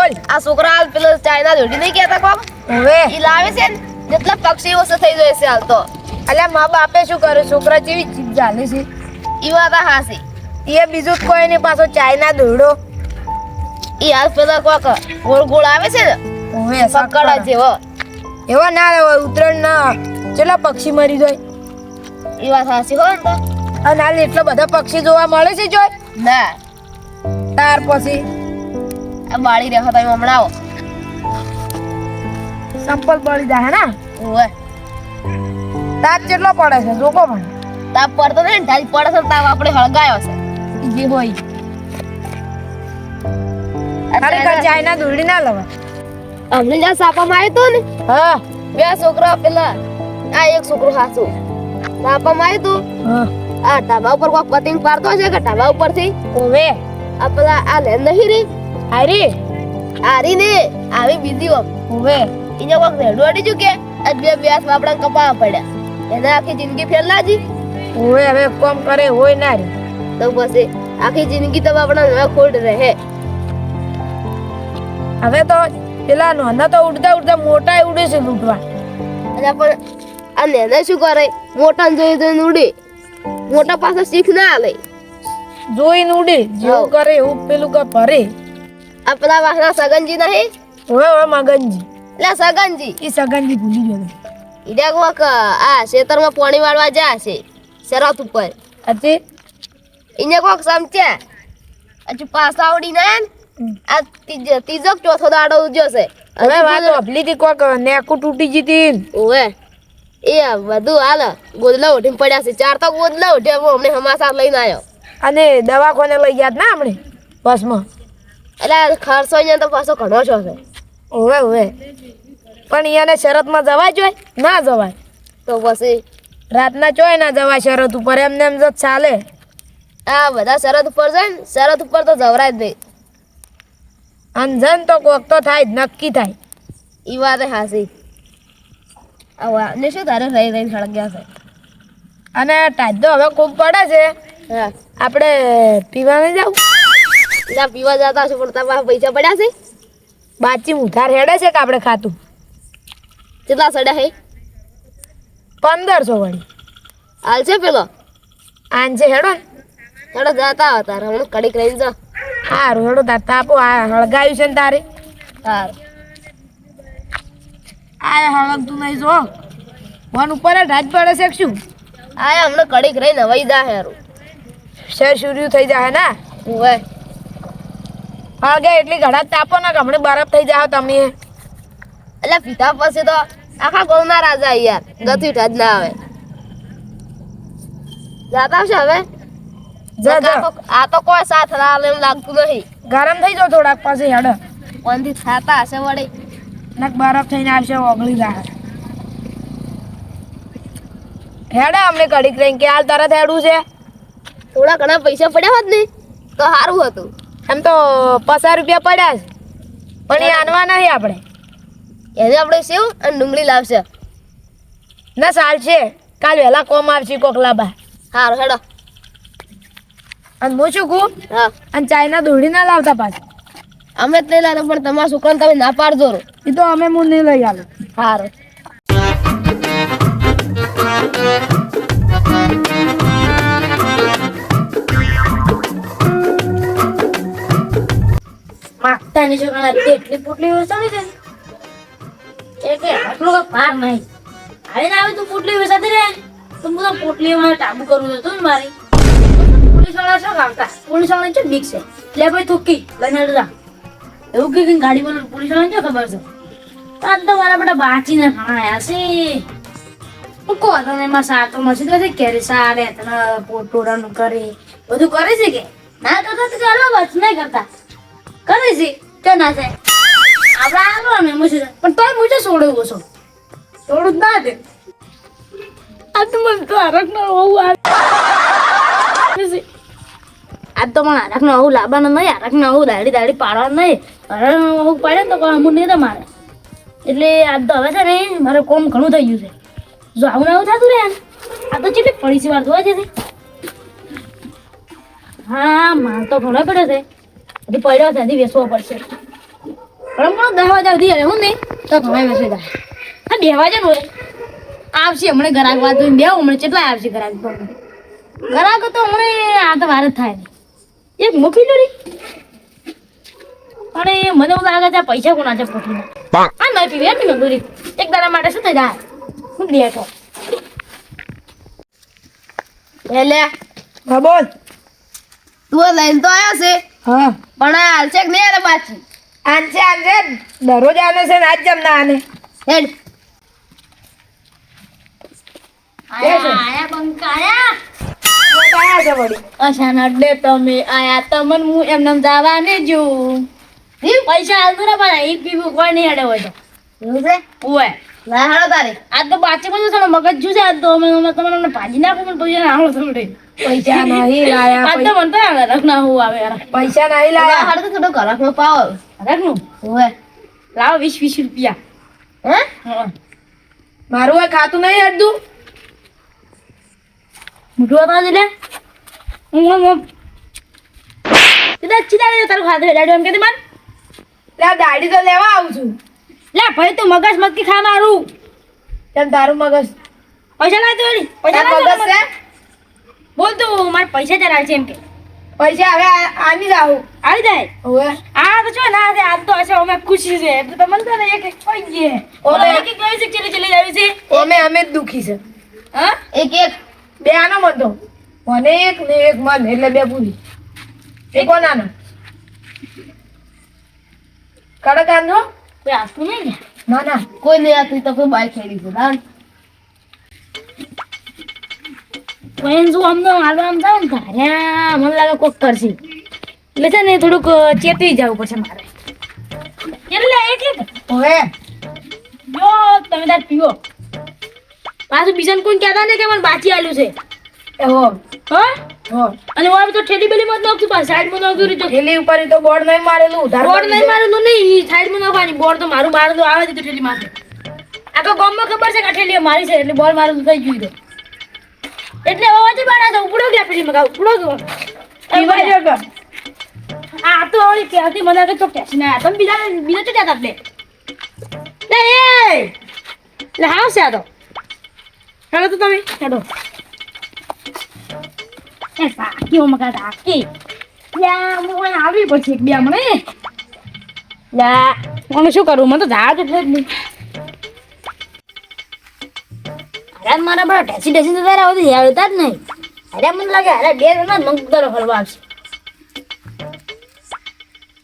બોલ આ છોકરા હાલ પેલો ચાઇના દોડી નહીં કહેતા કોમ હવે ઈ લાવે છે ને જેટલા પક્ષી ઓછો થઈ જાય છે હાલ તો અલ્યા મા બાપે શું કર્યું છોકરા જેવી જીભ જાલે છે ઈ વાત આ હાસી એ બીજું જ કોઈ નહીં પાછો ચાઇના દોડો ઈ હાલ પેલા કોક ગોળ ગોળ આવે છે ને હવે પકડા જેવો એવો ના હોય ઉત્તરાયણ ના ચેલા પક્ષી મરી જાય ઈ વાત હાસી હો ને તો અને હાલ એટલા બધા પક્ષી જોવા મળે છે જોય ના તાર પછી આ બાળી રહ્યા તમે હમણાં આવો સંપલ બળી જાય ને ઓવે તાપ કેટલો પડે છે જોકો પણ તાપ પડતો નહીં ને તારી પડે છે ને તાપ આપણે હળગાયો છે જે હોય ખરેખર ચાઇના દોડી ના લવા અમને જ્યાં સાપામાં આવ્યો તો ને હા બે છોકરા પેલા આ એક છોકરો હાસુ સાપામાં આવ્યો તો હા આ ઢાબા ઉપર કોક પતંગ પાડતો છે કે ઢાબા ઉપરથી ઓવે આ પેલા આ લેન નહીં રી હારી આરી ને આવી બીજી ઓમ ઓવે એને કોક રેડું અડી ચૂકે આજ બે વ્યાસ બાપડા કપાવા પડ્યા એને આખી જિંદગી ફેરલાજી ઓવે હવે કોમ કરે હોય ના રે તો પછી આખી જિંદગી તો બાપડા હવે ખોડ રહે હવે તો પેલા નાના તો ઉડતા ઉડતા મોટા ઉડે છે લૂંટવા અને પણ આ નેને શું કરે મોટા જોઈ જોઈને ઉડે મોટા પાસે શીખ ના આલે જોઈને ઉડે જેવું કરે એવું પેલું કે ભરે આ પેલા વાસના સગનજી નહીં ઓવે ઓવે મગનજી એટલે સગનજી ઈ સગનજી ભૂલી ગયો ઈડા કોક આ ખેતરમાં પાણી વાળવા જાય છે શરત ઉપર અતે એને કોક સમજ્યા હજુ પાછા આવડી ના આ ત્રીજો ચોથો દાડો ઉજ્યો છે હવે વાત અભલી થી કોક નેકુ તૂટી જીતી ઓવે એ બધું હાલ ગોદલા ઉઠીને પડ્યા છે ચાર તો ગોદલા ઉઠ્યા અમને હમાસા લઈને આવ્યો અને દવાખાને લઈ ગયા ના હમણે બસમાં એટલે ખર્ચો અહીંયા તો પાછો ઘણો છો છે ઓવે ઓવે પણ એને શરતમાં જવાય જોઈએ ના જવાય તો પછી રાતના ચોય ના જવાય શરત ઉપર એમને એમ જ ચાલે આ બધા શરત ઉપર જાય ને શરત ઉપર તો જવરાય જ નહીં અંજન તો કોક તો થાય જ નક્કી થાય ઈ વાત હાસી ને શું તારે રહી રહીને સળગ્યા છે અને ટાઢો હવે ખૂબ પડે છે હા આપણે પીવા નહીં જાવ ના પીવા જતા હશે પણ તમારા પૈસા પડ્યા છે બાચી ઉધાર હેડે છે કે આપણે ખાતું કેટલા સડ્યા હે 1500 વળી હાલ છે પેલો આંજે હેડો ને હેડો જતા હતા હમણાં કડીક રહી જા સારું હેડો તાર તાપો આ હળગાવ્યું છે ને તારે સારું આ હળગતું નહીં જો વન ઉપર જ રાજ પડે છે કે શું આ હમણાં કડીક રહી નવાઈ જા હેરું શેર શૂર્યું થઈ જાય ને ઓવે હળગે એટલી ઘડા તાપો ને કે હમણાં બરફ થઈ જાવ તમે એટલે પીધા પછી તો આખા ગોળના રાજા યાર ગતિ જ ના આવે જાતા છે હવે આ તો કોઈ સાથ રાલ એમ લાગતું નહીં ગરમ થઈ જાવ થોડાક પછી હેડો કોનથી થાતા હશે વળી નક બરફ થઈને આવશે ઓગળી જાય હેડે અમને કડીક રહીને કે હાલ તરત હેડું છે થોડા ઘણા પૈસા પડ્યા હોત ને તો સારું હતું એમ તો 50 રૂપિયા પડ્યા છે પણ એ આનવા નહીં આપણે એને આપણે સેવ અને ડુંગળી લાવશે ના સાલ છે કાલ વહેલા કોમ આવશે કોકલાબા સારું હેડો અને હું શું કહું હા અને ચાઇના દોડી ના લાવતા પાછું અમે જ નહીં લાવતા પણ તમારા છોકરાને તમે ના પાડજો એ તો અમે હું નહીં લઈ આવું સારું માગતાની છોકરા એટલી પોટલી વેચાણી છે એ કે આટલો પાર નહીં આવીને આવે તું પોટલી વેચાતી રહે તો હું તો પોટલી માં ટાબુ કરવું હતું ને મારી પોલીસ વાળા શું કામતા પોલીસ વાળા છે બીક છે લે ભાઈ થૂકી લઈને જા એવું કે ગાડી પર પોલીસ વાળા શું ખબર છે આજ તો મારા બેટા બાચીને ભણાયા છે કહો તમે એમાં સાતો મસી તો કેરી સારે તને પોટોડાનું કરે બધું કરે છે કે ના કરતા તો ચાલો બસ નહીં કરતા કરે છે તો ના થાય આપણે આવો ને મુશે પણ તોય મુજે છોડ્યો છો છોડું જ ના દે આ તો મને તો હરખ નો બહુ આવે આજ તો મને હરખ નો આવું લાવવાનું નહીં હરખ નો આવું દાડી દાડી પાડવાનું નહીં હરખ આવું પાડે ને તો કોઈ અમુક નહીં તો મારે એટલે આજ તો હવે છે ને મારે કોમ ઘણું થઈ ગયું છે જો આવું ને આવું થતું રહે આ તો કેટલી પડી છે વાર જોવા છે હા માલ તો ઘણો પડ્યો છે હજી પડ્યો છે હજી વેચવો પડશે પણ 10 વાગ્યા સુધી રહે હું નહીં તો ઘણા મેસેજ આવે હા 2 વાગ્યા હોય આવશે હમણાં ઘરાક વાત બે હમણાં કેટલા આવશે ઘરાક તો હમણાં આ તો વાર જ થાય એક મોકલી દો રી પણ મને એવું લાગે છે પૈસા કોના છે પોઠીના આ નહીં પીવે એમ પીવે દોરી એક દાડા માટે શું થઈ જાય હું દે તો એટલે હા બોલ તું લઈને તો આવ્યો છે હા પણ આ હાલ છે કે નહીં અરે બાચી આનશે દરરોજ આને છે ને આજ જમ ના આને હેડ આયા બંકાયા આયા છે વળી અચાનક અડે તમે આયા તમન હું એમને જવાને જો પૈસા હાલતું ને પણ એક પીવું કોઈ નહીં અડે હોય તો એવું છે ઓય ના હાલો તારે આજ તો બાચી માં થોડો મગજ જુ છે આજ તો અમે તમને ભાજી નાખું પણ પૈસા ના આવડે થોડે પૈસા નહીં લાયા આજ તો મને તો રખના હું આવે યાર પૈસા નહીં ના લાયા હાલો તો થોડો ઘરાકનો પાવ રખનું ઓય લાવો 20 રૂપિયા હે હા મારું એ ખાતું નહીં અડધું મુઠું હતા એટલે હું સીધા સીધા તારું ખાતું હેડાડ્યું એમ કે મન લે દાઢી તો લેવા આવું છું લે ભાઈ તું મગજ મક્કી ખા મારું તેમ તારું મગજ પૈસા લાય તું પૈસા તારું મગજ લાય છે બોલ તું મારે પૈસા જરા છે એમ કે પૈસા હવે આની જ આવું આવી જાય હવે આ તો જો ના છે આજ તો હશે અમે ખુશી છે તો તમને તો ને એક કોઈ ગયે ઓલે એક એક ગઈ છે ચલી આવી છે અમે જ દુખી છે હા એક એક બે આનો મતો મને એક ને એક મન એટલે બે પૂરી એક કોનાનો કડક આનો કોઈ આસતું નહીં ને ના ના કોઈ નહીં આતું તો કોઈ બાઈક ખેડી છે દાન કોઈ જો અમને હાલવા આમ જાવ ને તાર્યા મને લાગે કોક કરશે એટલે છે ને થોડુંક ચેતવી જવું પડશે મારે એટલે હવે જો તમે તાર પીવો પાછું બીજાને કોઈ કહેતા નહીં કે મને બાચી આલ્યું છે હો હા હો અને હવે તો ઠેલી બેલી મત નાખતું પાછું સાઈડમાં નાખતું રીતો થેલી ઉપર ઈ તો બોર્ડ નહીં મારેલું ઉધાર બોર્ડ નહીં મારેલું નહીં સાઈડમાં નાખવાની બોર્ડ તો મારું મારેલું આવે છે તો ઠેલી માથે આ તો ગામમાં ખબર છે કે આ ઠેલી મારી છે એટલે બોર્ડ મારેલું થઈ ગયું છે એટલે હવે વચ્ચે બાળા તો ઉપડો ગયા પેલી મગા ઉપડો ગયો પીવા જો કે આ તો ઓલી કહેતી મને કે તો ટેક્સી ના તમે બીજા તો જતા એટલે લે એ લે હાવ છે આ તો હેડો તો તમે હેડો એ સાકી ઓ મગા સાકી યા મને આવી પછી એક બે મને યા મને શું કરું મને તો ઝાડ એટલે જ નહીં અરે મારા બડા ટેક્સી ટેક્સી તો તારા આવતી આવતા જ નહીં અરે મને લાગે અરે બે જણા મંગળો ફરવા આવશે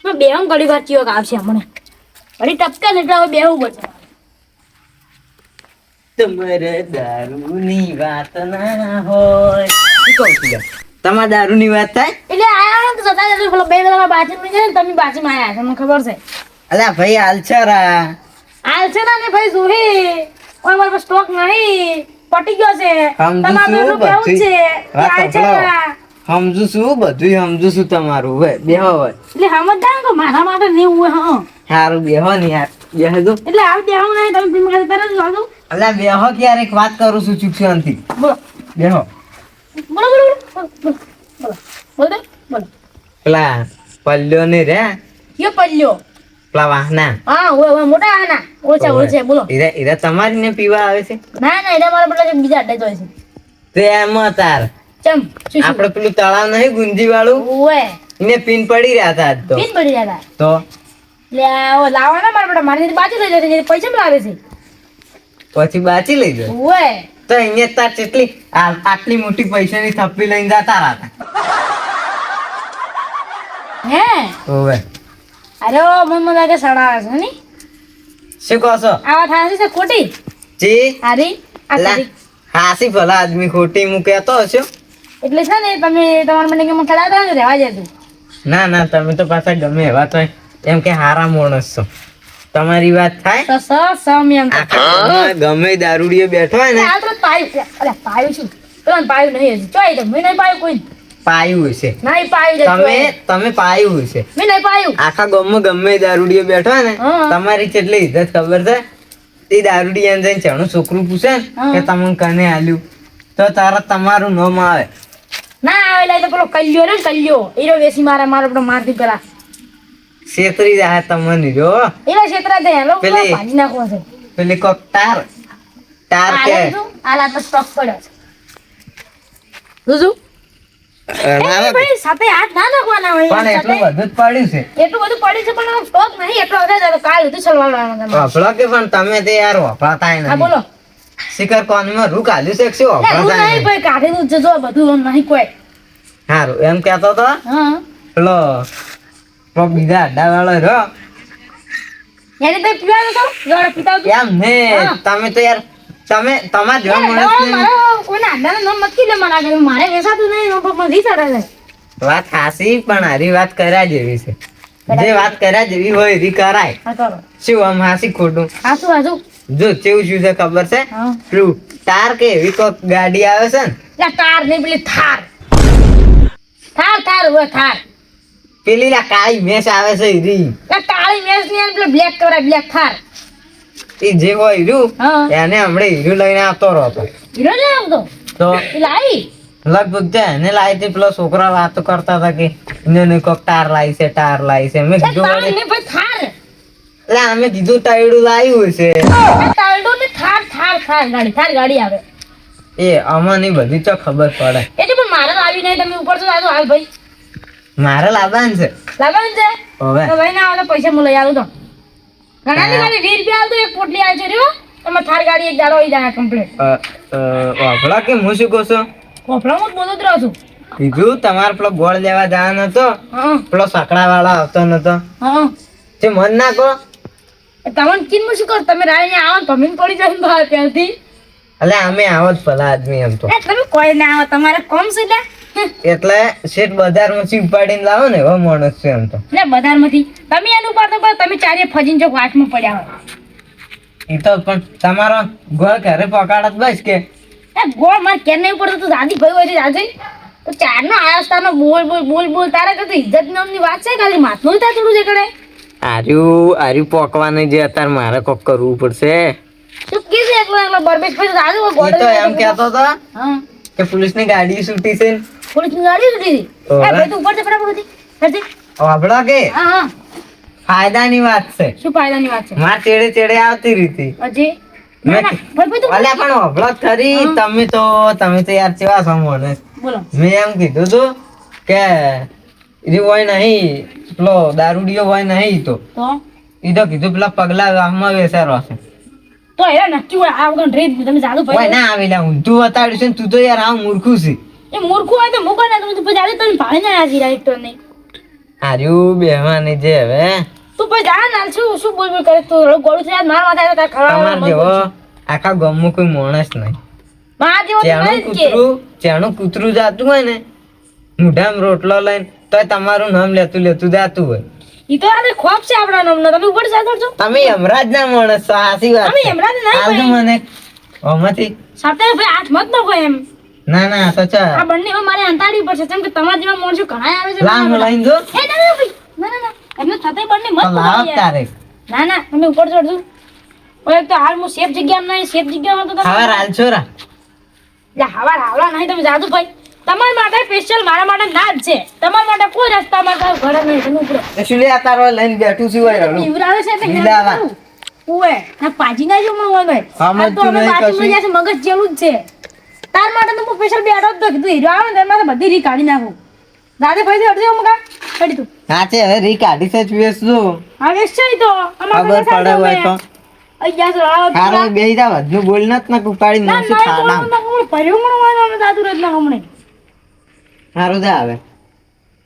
બે ઘડી વાર ચિયો આવશે મને ઘડી ટપકા ને એટલે હવે બેહવું પડશે તમારે દારૂની વાત ના હોય શું કહું છું લે? તમારે દારૂની વાત થાય એટલે આયા તો જતા જતા પેલો બે જણા બાજી માં જાય ને તમે બાજીમાં આયા છો મને ખબર છે અલ્યા ભાઈ હાલચારા હાલ છે ને ભાઈ જોહી કોઈ મારા પાસે સ્ટોક નહીં પટી ગયો છે સમજુ તમારું છું કેવું છે વાત હાલ છે સાંભળો. સમજુ છું બધું સમજુ છું તમારું હવે બેહો હવે એટલે સમજદાર કે મારા માટે નહીં હોય હા સારું બેહો ને યાર બેહો તો એટલે હાલ બેહું નહીં તમે ફિલ્મ ખાતે તરત જ વાગો અલ્યા બેહો કે યાર એક વાત કરું છું ચૂપ શાંતિ બોલો બેહો બોલો બોલો બોલો બોલો બોલો દે બોલો પેલા પલ્લ્યો ને રે યો પલ્યો પેલા વાહના હા ઓય મોટા આના ઓછા બોલો ઈરા ઈરા તમારી ને પીવા આવે છે ના ના એટલે મારા પેલા બીજા અડ્ડે જોઈ છે તે એમાં તાર ચમ શું આપણે પેલું તળાવ નહીં ગુંજી વાળું ઓય એને પીન પડી રહ્યા હતા આજ તો પીન પડી રહ્યા તો લે ઓ લાવવાના મારા બેટા મારી બાજુ લઈ જશે પૈસા માં લાવે છે પછી બાચી લઈ જાય ઓય તો અહીંયા તાર કેટલી આટલી મોટી પૈસાની થપ્પી લઈને જતા હતા હે ઓવે અરે મને લાગે સડા છે ની શું કહો છો આવા થાય છે ખોટી જી હારી આ લા, તારી હાસી ભલા આદમી ખોટી હું કહેતો હશો એટલે છે ને તમે તમારા મને કે મને ખડાતા ને રહેવા જતું ના ના તમે તો પાછા ગમે એવા તો એમ કે હારા માણસ છો તમારી વાત થાય તો સમ એમ આખા ગામમાં ગમે દારૂડિયો બેઠો હોય ને આ તો પાયું અરે પાયું શું પેલા પાયું નહીં હજી ચોઈ તો મેં નહીં પાયું કોઈ પાયું હશે નહીં પાયું છે તમે પાયું હશે મેં નહીં પાયું આખા ગામમાં ગમે દારૂડિયો બેઠો હોય ને હા. તમારી કેટલી ઇજ્જત ખબર છે એ દારૂડિયાને જઈને ચણું છોકરું પૂછે ને હા. કે તમને કને આલ્યું તો તારા તમારું નામ આવે ના આવે તો પેલો કલ્યો ને કલ્યો એરો વેસી મારા પેલો મારથી પેલા છેતરી જાય તમને જો એવા ક્ષેત્રા છે હેલો પેલી- ભાજી નાખવો છે પેલી કોક ટાર કે આલા તો સ્ટોક પડ્યો છે જોજો લાવે. ભાઈ સાથે હાથ ના નાખવાના હોય પણ એટલું બધું જ પડ્યું છે એટલું બધું પડ્યું છે પણ સ્ટોક નહીં એટલો વધારે તો કાલ લીધું ચલવાનું વાપરો કે પણ તમે તે યાર વાપરતાય હા બોલો નહીં શિખર કોનમાં રૂ કાઢ્યું છે કે શું હું વાપરતાય નહીં નહીં ભાઈ કાઢેલું છે જો બધું આમ નહીં કોઈ સારું એમ કહેતો તો હા પેલો પેલો બીજા અડ્ડા વાળો રહ્યો એને તો પીવાનું તો જોડે પીતા આવજો. એમ ને હા. તમે તો યાર તમે તમારા જેવા માણસને મારો કોઈના આડાનો નામ મત કીધે મને આગળ મારે વેસાતું નહીં નો પણ રી ચડે છે વાત હાસી પણ હારી વાત કર્યા જેવી છે જે વાત કર્યા જેવી હોય એવી કરાય હા કરો શું આમ હાસી ખોટું હાસુ હાસુ જો કેવું શું છે ખબર છે હા પેલું તાર કે એવી કોક ગાડી આવે છે ને લા તાર નહીં પેલી થાર થાર થાર હોય થાર પેલી લા કાળી મેસ આવે છે રી લા કાળી મેસ ની અને પેલી બ્લેક કરાય બ્લેક થાર એ જે હોય હીરું હા એને હમણાં હીરું લઈને આવતો રહતો હીરો ને આવતો તો પેલા આવી લગભગ છે એને લાવી હતી પેલો છોકરા વાતો કરતા હતા કે એને કોક ટાર લાવી છે ટાર લાવી છે મેં કીધું તાર વળી, ને ભાઈ થાર એટલે અમે કીધું તૈડું લાવ્યું છે તારડો ને થાર થાર થાર ગાડી આવે એ અમને બધી તો ખબર પડે એટલે પણ મારે તો આવી નહીં તમે ઉપર તો આવજો હાલ ભાઈ મારે લાવવાનું છે લાવવાનું છે હવે તો ભાઈ ના આવે તો પૈસા હું લઈ આવું તો ઘણા ની ગાડી 20 રૂપિયા આવતો એક પોટલી આવે છે રહ્યો તમે થાર ગાડી એક દાડો આવી જાય કમ્પ્લીટ વાપડા કે હું શું કહું છું કોફળા હું જ બોલતો જ રહું છું કીધું તમારે પેલો ગોળ લેવા જવાનો હતો હા પેલો સકડા વાળો આવતો નતો હા તે મન ના કહો તમને કિન શું કર તમે રાય ને આવો ભમીન પડી જાય બહાર ત્યાંથી એટલે અમે આવો જ ભલા આદમી એમ તો એ તમે કોઈ ના આવો તમારે કોમ છે લે એટલે શેઠ બજારમાંથી ઉપાડીને લાવો ને એવો માણસ છે એમ તો લે બજારમાંથી તમે એનું ઉપાડતો પણ તમે ચારે ફજીન ચોક વાટમાં પડ્યા હોય એ તો પણ તમારો ગોળ ઘરે પકાડત બસ કે એ ગોળ માર કેર નહીં પડતો તો દાદી ભાઈ હોય છે આજે તો ચારનો આયાસ્તાનો બોલ બોલ બોલ બોલ તારા કરતા ઇજ્જત નામની વાત છે ખાલી માથું થાય થોડું છે કડે આર્યું પોકવાની જે અત્યારે મારે કોક કરવું પડશે તું કીધું એકલો એકલો બરબેસ પછી દાદી એ તો એમ કહેતો હતો હા કે પોલીસની ગાડી છૂટી છે ને. પોલીસની ગાડી ઉડી હતી એ ઓવે. ભાઈ તું ઉપર છે ફટાફટ ઉઠી ફરતી વાપડો કે હા હા ફાયદાની વાત છે શું ફાયદાની વાત છે માર ચેડે ચેડે આવતી રીતી હજી ના ના ભાઈ તું અલ્યા પણ વાપડો ખરી તમે તો યાર કેવા છો માણસ બોલો મેં એમ કીધું તું કે ઈ હોય નહીં પેલો દારૂડિયો હોય નહીં તો ઈ તો કીધું પેલા પગલા ગામમાં વેસારો છે તો એ નક્કી હોય આ વગર રીત તમે જાદુ હોય ભાઈ ના આવેલા ઊંધું બતાડ્યું છે ને તું તો યાર આમ મૂર્ખું છે એ મૂર્ખું હોય તો મૂકો ના તમે પછી જાદુ તમે ભાળી ના આજી રાઈટ નહીં આર્યું બેહવાની જે હવે તું પછી જા ના શું શું બોલ બોલ કરે તું ગોળું છે માર માથા તાર તમાર ખરા જેવો આખા ગામમાં કોઈ માણસ નહીં માર જેવો તો ચેણું નહીં જ કે ચેણું કૂતરું જાતું હોય ને મોઢામાં રોટલો લઈને તોય તમારું નામ લેતું જાતું હોય ઈ તો આને ખોફ છે આપણા નામનો તમે ઉપર સાથ છો તમે યમરાજ ના માણસ છો સાચી વાત અમે છે. યમરાજ નહીં હાલ તો ભાઈ. મને ઓમાંથી સાથે ભાઈ હાથ મત નો કોઈ એમ ના ના તો આ ચા બંને હવે મારે અંતાડી પડશે કેમ કે તમારા જેવા માણસો ઘણા આવે છે લામ લઈને જો એ ના ના ભાઈ ના ના ના એમને સાથે બંને મત તો લાવ બોલાવો યાર. તારે ના ના તમે ઉપર ચડજો ઓય તો હાલ હું સેફ જગ્યામાં નહીં સેફ જગ્યામાં તો તમે ખાવા રાલ છોરા લે હવા હાવલા નહીં તમે જાદુ ભાઈ તમારા માટે સ્પેશિયલ મારા માટે ના જ છે તમારા માટે કોઈ રસ્તા મારા ઘર નહીં તમે ઉપરો એ શું લે આ તારો લઈને બેઠું છું હોય રડું બીવરાવે છે એટલે બીવરાવા. ઓએ ના પાજી ના જો મને હોય ભાઈ આમ જ આ તો તું અમે નહીં બાજુમાં કશું. જ્યાં છે મગજ જેવું જ છે તાર માટે તો હું સ્પેશિયલ બેઠો જ તો કીધું હીરો આવે ને તેમાં તો બધી રી કાઢી નાખું દાદે ભાઈ હટજો મગા હટી તું હા છે હવે રી કાઢી છે વેચજો હવે છે ઈ તો ખબર પડે હોય તો અહીંયા તો આવો હારું બેહી જા વધુ બોલ નત ને ઉપાડી ના નાખશું ના ખાડા પરિયું મળવાનું અમે દાદુ રજ ના હમણે હારું જા હવે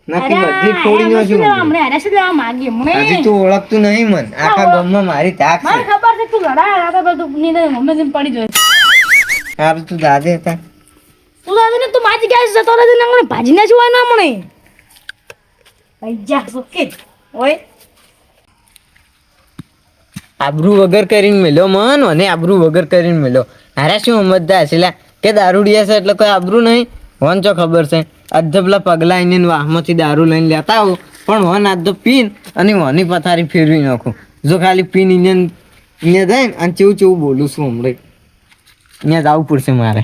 નક્કી અરે, બધી ફોડી એમ શું લેવા નાખ્યું હમણે? અરે શું લેવા માંગીએ હમણે? હજી તું ઓળખતું નહીં મન આખા ગામમાં મારી તાક મને છે ખબર છે તું લડાયા રાતા તો તું નીંદર મમ્મી જેમ પડી જાય હારું તું દાદે હતા તું દાદુ ને તું માજી ગયા જતો રહેજે ને હમણે ભાજી ના જોવા ના હમણે પૈજા સુકે ઓય આબરૂ વગર કરીને મેલ્યો મન અને આબરૂ વગર કરીને મેલ્યો હારે શું સમજતા હશે લા કે દારૂડિયા છે એટલે કોઈ આબરૂ નહીં વન ચો ખબર છે અધ્ધ પેલા પગલા આઈને વાહમાંથી દારૂ લઈને લેતા આવું પણ વન આજ તો પીન અને વની પથારી ફેરવી નાખું જો ખાલી પીન અહીંયા જાય ને અને ચેવું ચેવું બોલું છું હમણાં અહીંયા જવું પડશે મારે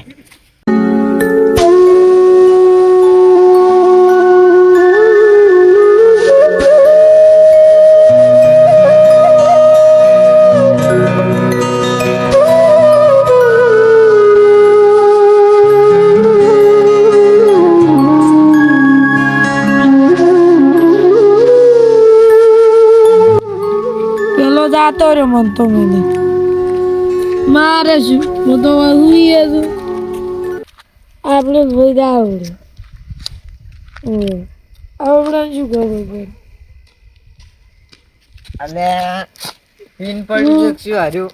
જતો રહ્યો મન તો મને મારે શું હું તો હુઈએ છું આપણે બધા આવડે આપણે શું કરવું પડે અને પીન પડ્યું છે શું હાર્યું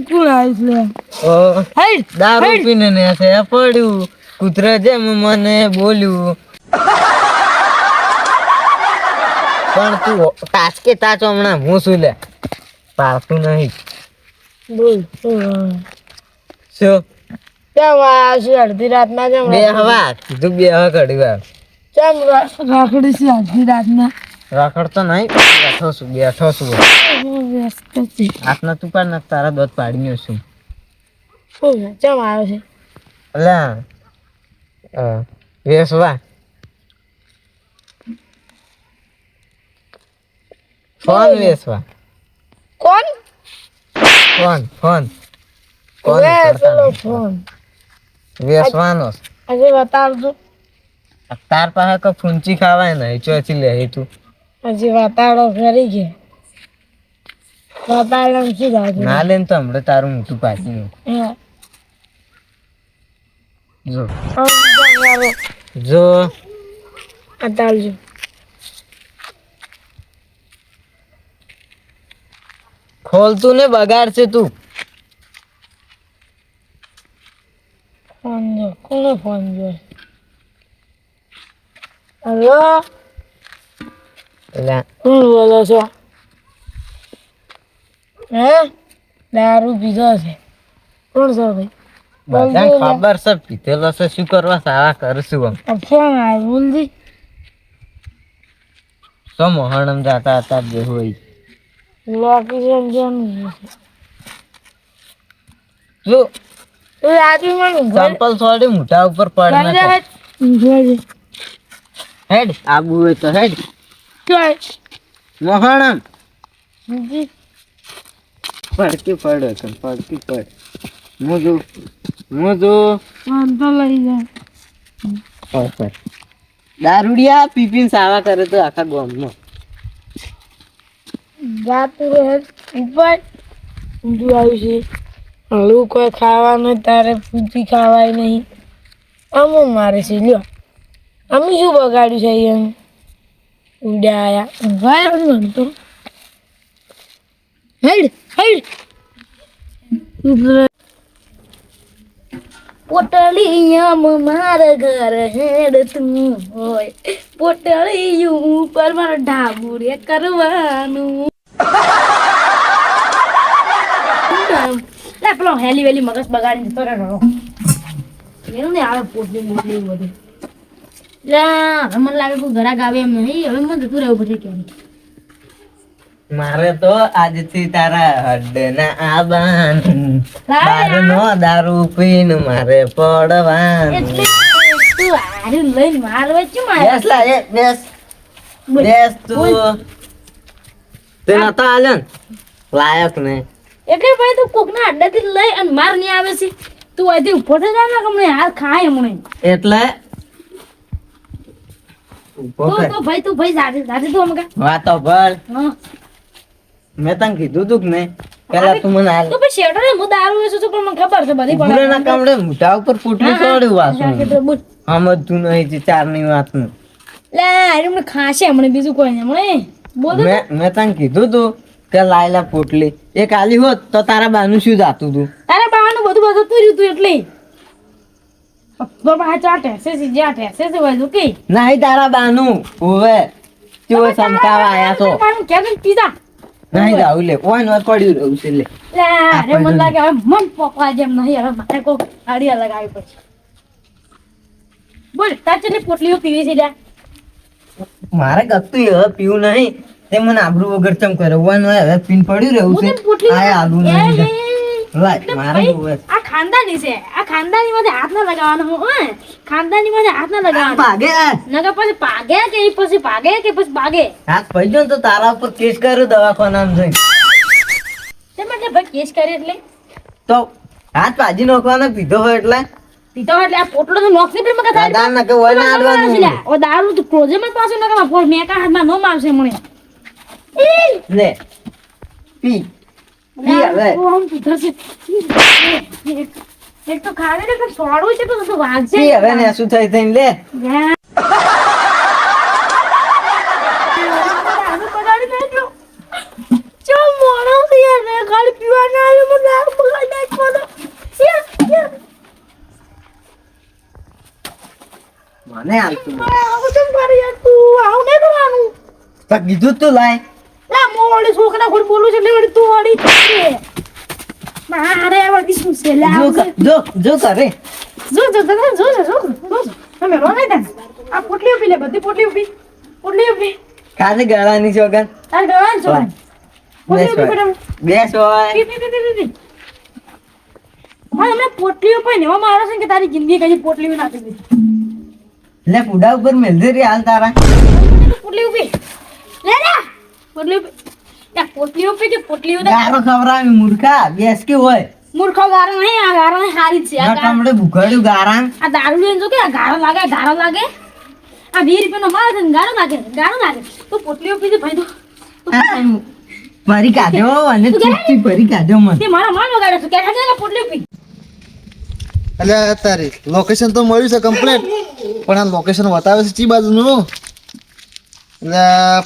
કોણ આવીશ લે ઓ હેડ દારૂ પીને ને છે પડ્યું કૂતરા જેમ મને બોલ્યું પણ તું તાચકે તાચો હમણાં હું શું લે પાડતું નહીં બોલ શું કેમ આવ્યા છે અડધી રાતના જેમ બે હવા કીધું બે હવા ઘડી વાર કેમ રાખડી છે અડધી રાતના રખડતો નહીં બેઠો છું વ્યસ્ત છે હાથના તું પાડ નાખ તારા દોત પાડી છું કેમ આવ્યો છે અલા વેસવા ફોન વેસવા કોણ ફોન વે પેલો ફોન વેસવાનો આજે બતાવજો તાર પાસે કો ફૂંચી ખાવાય ને ચોથી લે તું હજી વાતાડો કરી ગયા વાતાડો શું લાગે ના લે ને તો હમણાં તારું મોટું પાછી જો બતાવજો ખોલતું ને બગાડશે તું ફોન જો કોનો ફોન જો હેલો એટલે કોણ બોલો છો હે દારૂ પીધો છે કોણ છો ભાઈ બધાને ખબર છે પીધેલો છે શું કરવા સારા કરશું આમ આ ફોન આવ્યો બોલજી સો મોહણમ જાતા હતા જે હોય લોકેશન જોન જો એ રાત્રિ મને ચંપલ છોડી મોઢા ઉપર પડ નાખો હેડ આબુ હોય તો હેડ મોહણમ પડકી પડ હું જો તો લઈ જાય દારૂડિયા પીપીન સાવા કરે તો આખા ગામમાં જાતું રહે ઉપર ઊંધું આવ્યું છે હળવું કોઈ ખાવાનું તારે પૂછી ખાવાય નહીં આમ મારે છે લ્યો અમે શું બગાડ્યું છે અહીંયા ઉડ્યા આયા ભાઈ તો હેડ પોટલીયામ મારા ઘર હેડ તું હોય પોટલીયું ઉપર મારે ઢાબુરે કરવાનું લે પેલો હેલી વેલી મગજ બગાડી જતો રહ્યો એનું ને આવે પોટલી મોટલી બધું હવે મને લાગે કોઈ ઘરાક આવે એમ નહીં હવે મને જતું રહેવું પડશે ક્યારે મારે તો આજથી તારા હડના આબાન દારૂનો દારૂ પીને મારે પડવાનું એટલે તું હારી લઈને મારવા છું બેસ લા એ બેસ તું તે નતો આલ્યો ને લાયક ને એટલે ભાઈ તું કોકના અડ્ડાથી લઈ અને માર નહીં આવે છે તું અહીંથી ઉભો થઈ જા ને હમણે હાલ ખાય હમણે એટલે ઉભો તો કર. તો ભાઈ તું ભાઈ જાતે તું અમકા વાતો ભર હા મેં તને કીધું તું કે નહીં પેલા તું મને હાલ તો ભાઈ શેઠો ને હું દારૂ વેચું છું પણ મને ખબર છે બધી ભૂલેના કામડે મોઢા ઉપર ફૂટલી ચોડ્યું વાસું બોલ સમજતું નહીં છે ચારની વાતનું લે અરે મને ખાશે હમણે બીજું કોઈ નહીં હમણે બોલ મેં તને કીધું તું કે લાયલા પોટલી એક આલી હોત તો તારા બાનું શું જાતું તું તારે બાવાનું બધું બધું તું તું એટલે તો બા ચા ટેસે છે જ્યાં ટેસે છે ભાઈ કે નહીં તારા બાનું ઓવે તેઓ સમકાવા આયા તો મારું કેમ પીઝા નહીં જાવું લે ઓન વાર પડ્યું રહ્યું છે લે લે અરે મને લાગે હવે મન પકવા જેમ નહીં હવે મારે કોઈ આડિયા લગાવી પડશે બોલ તાર ચેટલી પોટલીઓ પીવી છે લ્યા મારે ગતું હવે પીવું નહીં તે મને આબરૂ વગર ચમ કરે ઓન હવે પીન પડ્યું રહ્યું હું છે તને પોટલી આય આલુ નહીં એ, લાય મારે જોવે આ ખાનદાની છે આ ખાનદાની માંથી હાથ ના લગાવવાનો હું હે ખાનદાની માંથી હાથ ના લગાવવાનો ભાગે નકર પછી ભાગે કે ઈ પછી ભાગે કે પછી ભાગે હાથ પડી ને તો તારા ઉપર કેસ કર્યો દવાખાનામાં જઈને તે માટે ભાઈ કેસ કરે એટલે તો હાથ ભાજી નાખવાનો પીધો હોય એટલે પીતો એટલે આ પોટલો તો નોખની પર મકા દાદા ના કે ઓય ના આડવાનું ઓ દારૂ તો ક્રોઝે માં પાછો નકા ફોર મેકા હાથમાં નો મારશે મને લે પી હવે તું આમ સુધરશે. એક તો ખાવે ને કે સોડું છે તો બધું વાગશે. પી હવે ને શું થઈ થઈને લે આનું પગાડી દે એટલું. ચો મોણો છે યાર, મેં ખાલી પીવા ના આવ્યો, મને નાક બગાડી નાખ્યો. મને હાલતું નથી. આવું કેમ કરે યાર તું? આવું નહીં કરવાનું. તો કીધું તું લાય લા મોડી છોકરા કોઈ બોલું છે એટલે વળી તું વળી છે. મારે વળી શું છે લા? જો કરે જો તમે રો નહીં તાન. આ પોટલી ઉપી લે, બધી પોટલી ઉપી. ખાલી ગળાની છોકર તાર ગવાન છો. પોટલી ઉપી પડે. બેસ હોય પી. હા, પોટલી ઉપર ને એવા મારો છે કે તારી જિંદગી કઈ પોટલી નાખી દીધી. લે પુડા ઉપર મેલજે રે હાલ તારા પોટલી ઉપી લે રે. પોટલી ઉપી. યા પોટલી ઉપી કે પોટલી ઉપર ગારો ખવરાવી મૂર્ખા બેસ કે હોય મૂર્ખો ગારો નહીં, આ ગારો નહીં હારી છે. આ ગારો કમડે ભૂખડ્યું ગારામ આ દારૂ લઈને જો કે આ ગારો લાગે. આ 20 રૂપિયાનો માલ છે ને ગારો લાગે. તો પોટલી ઉપી દે ભાઈ તો. ભરી કાઢ્યો અને ચૂપથી ભરી કાઢ્યો મને તે મારા માલ વગાડે છે કે હાજે પોટલી ઉપી. એટલે તારી લોકેશન તો મળ્યું છે કમ્પ્લીટ, પણ આ લોકેશન બતાવે છે ચી બાજુનું. એટલે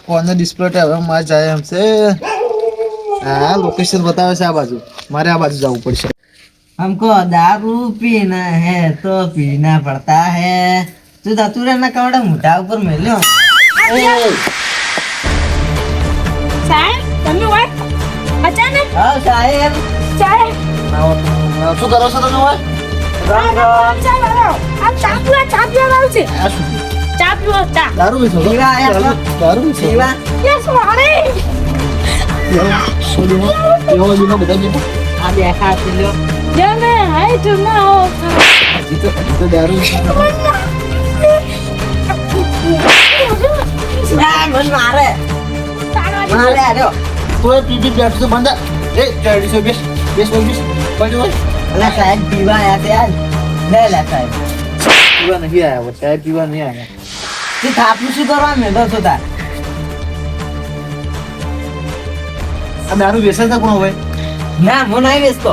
ફોનનો ડિસ્પ્લે હવે મારે જાય એમ છે. હા, લોકેશન બતાવે છે આ બાજુ, મારે આ બાજુ જવું પડશે. हमको दारू पीना है तो पीना पड़ता है તું ધતુરા ના કવડા મોઢા ઉપર મેલ્યો સાહેબ તમે હોય અચાનક હા સાહેબ સાહેબ શું કરો છો તમે હોય? ચા પીવા છે. આ શું? ચા પીવો ચા. દારૂ પીશો? પીવા આયા છો? દારૂ પીશો? સેવા યસ મારે એવો બીનો બધા પીતો? આ બેઠા છે લ્યો જમે હાઈટ ના હો. હજી તો દારૂ મન મારે આર્યો તો પીપી બેઠો તો બંધા. એ ચાડી સો બેસ બાજુ હોય. અલા સાહેબ પીવા આયા છે આજ લે લે સાહેબ પીવા નહીં આવ્યા, સાહેબ પીવા નહીં આવ્યા. તું થાપું શું કરવા મેળો છો તાર આ દારૂ વેચાય છે કોણ હોય? ના હું નહીં વેચતો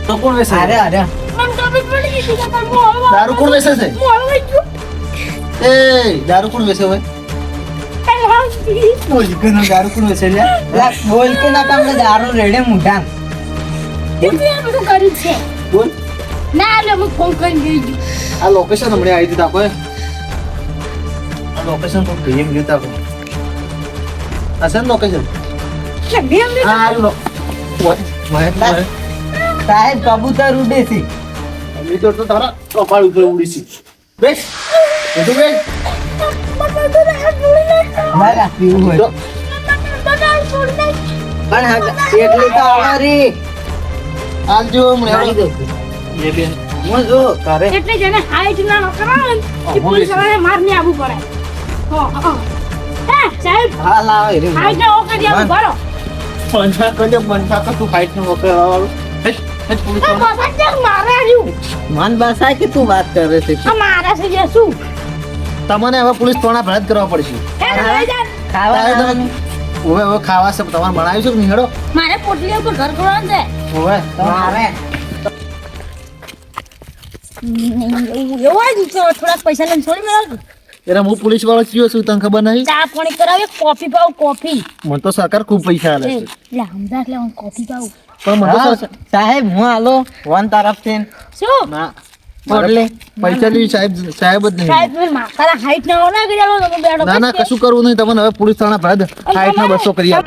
તો કોણ વેચે? અરે અરે મન તો બી પડી ગઈ છે પણ હું દારૂ કોણ વેચે છે? હવે ગયો. એ દારૂ કોણ વેચે હોય? બોલ કે દારૂ કોણ વેચે લ્યા? લા બોલ કે ના તમને દારૂ રેડે મુઠા કેટલી બધું કર્યું છે. બોલ. ના લે હું ફોન કરી ગઈ. આ લોકેશન હમણાં આવી હતી તાકો. આ લોકેશન તો ગેમ લેતા કો. આ છે લોકેશન. કે બેમ ને આ લો. સાહેબ કબૂતર ઉડે છે અમી તો તારા કપાળ ઉપર ઉડી છે. બેસ. બધું બેસ. મારા પીવું હોય જો. પણ એટલી તો અમારી આલ જો મારી હમણાં. દો એ બેન. હું જો કરે એટલે જેને હાઈટ ના કરાવે ને એ પોલીસ વાળાને મારને આવવું પડે. હે સાહેબ હા લાવ રે હાઈટ ના ઓકે આવું ભરો. બંધા કર તું ફાઈટ નો વખત વાળું. હેટ પોલીસ આ વાળા. બસ જ મારે આવ્યું. મન બસાય કે તું વાત કરે છે આ મારા છે જે શું તમને હવે પોલીસ તોણા ભરત કરવા પડશે. હે લઈ જા. ખાવા હવે ખાવા છે તમારે બનાવ્યું છે કે નહીં હેડો? મારે પોટલી ઉપર ઘર કરવાનું છે. હવે મારે એવો જ થોડાક પૈસા લઈને છોડી મેળવ. એટલે હું પોલીસ વાળો થયો છું તને ખબર નહીં? ચા પાણી કરાવે કોફી પાવ કોફી. મને તો સરકાર ખૂબ પૈસા આલે છે. લે હમદાસ લે હું કોફી પાવ. પણ મને તો હા, સરકાર સાહેબ હું હાલો વન તરફથી શું ના એટલે પૈસા લેવી સાહેબ જ નહીં. સાહેબ મેં મારા હાઈટ ના ઓલા ગયો તો બેડો. ના ના કશું કરવું નહીં તમને હવે પોલીસ થાણા ભરત 60 ના 200 કરી આપ.